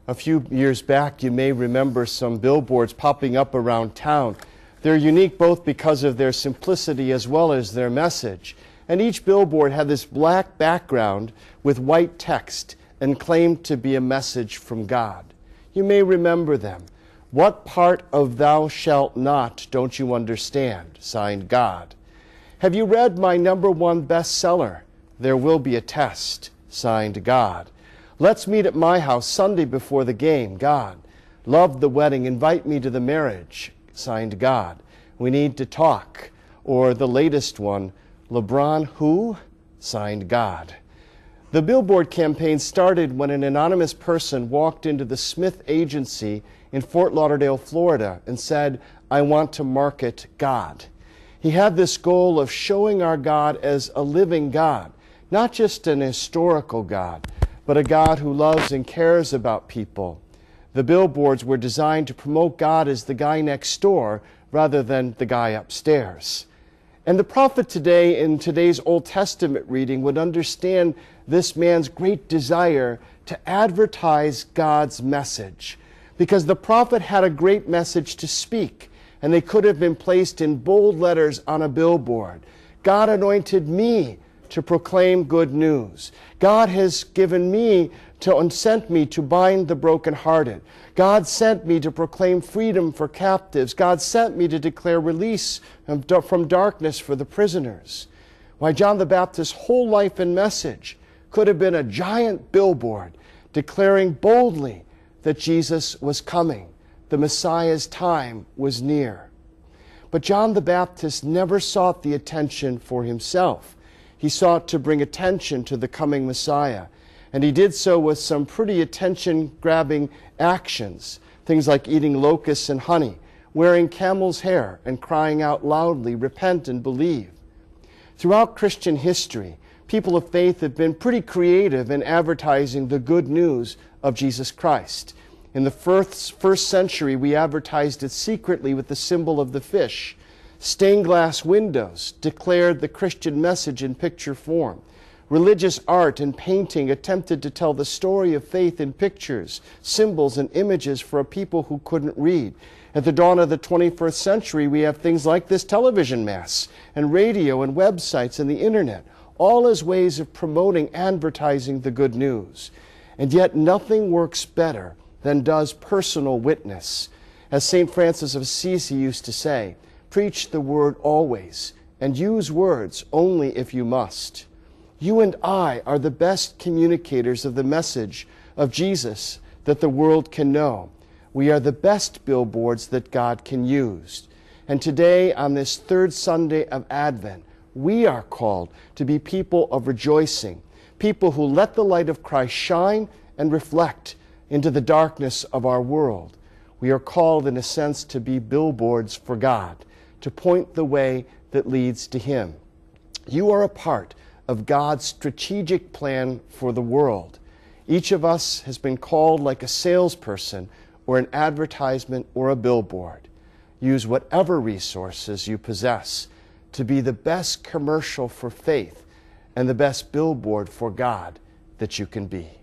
A few years back, you may remember some billboards popping up around town. They're unique both because of their simplicity as well as their message. And each billboard had this black background with white text and claimed to be a message from God. You may remember them. What part of thou shalt not don't you understand? Signed God. Have you read my #1 bestseller? There will be a test. Signed God. Let's meet at my house Sunday before the game. God. Love the wedding. Invite me to the marriage. Signed God. We need to talk. Or the latest one, LeBron who? Signed God. The billboard campaign started when an anonymous person walked into the Smith Agency in Fort Lauderdale, Florida, and said, I want to market God. He had this goal of showing our God as a living God, not just an historical God, but a God who loves and cares about people. The billboards were designed to promote God as the guy next door rather than the guy upstairs. And the prophet today, in today's Old Testament reading, would understand this man's great desire to advertise God's message, because the prophet had a great message to speak, and they could have been placed in bold letters on a billboard. God anointed me to proclaim good news. God has given me and sent me to bind the brokenhearted. God sent me to proclaim freedom for captives. God sent me to declare release from darkness for the prisoners. Why, John the Baptist's whole life and message could have been a giant billboard declaring boldly that Jesus was coming. The Messiah's time was near. But John the Baptist never sought the attention for himself. He sought to bring attention to the coming Messiah. And he did so with some pretty attention-grabbing actions. Things like eating locusts and honey, wearing camel's hair, and crying out loudly, repent and believe. Throughout Christian history, people of faith have been pretty creative in advertising the good news of Jesus Christ. In the first century, we advertised it secretly with the symbol of the fish. Stained glass windows declared the Christian message in picture form. Religious art and painting attempted to tell the story of faith in pictures, symbols, and images for a people who couldn't read. At the dawn of the 21st century, we have things like this television mass, and radio, and websites, and the internet, all as ways of promoting, advertising the good news. And yet nothing works better than does personal witness. As St. Francis of Assisi used to say, preach the word always, and use words only if you must. You and I are the best communicators of the message of Jesus that the world can know. We are the best billboards that God can use. And today, on this third Sunday of Advent, we are called to be people of rejoicing, people who let the light of Christ shine and reflect into the darkness of our world. We are called, in a sense, to be billboards for God, to point the way that leads to Him. You are a part of God's strategic plan for the world. Each of us has been called like a salesperson or an advertisement or a billboard. Use whatever resources you possess to be the best commercial for faith and the best billboard for God that you can be.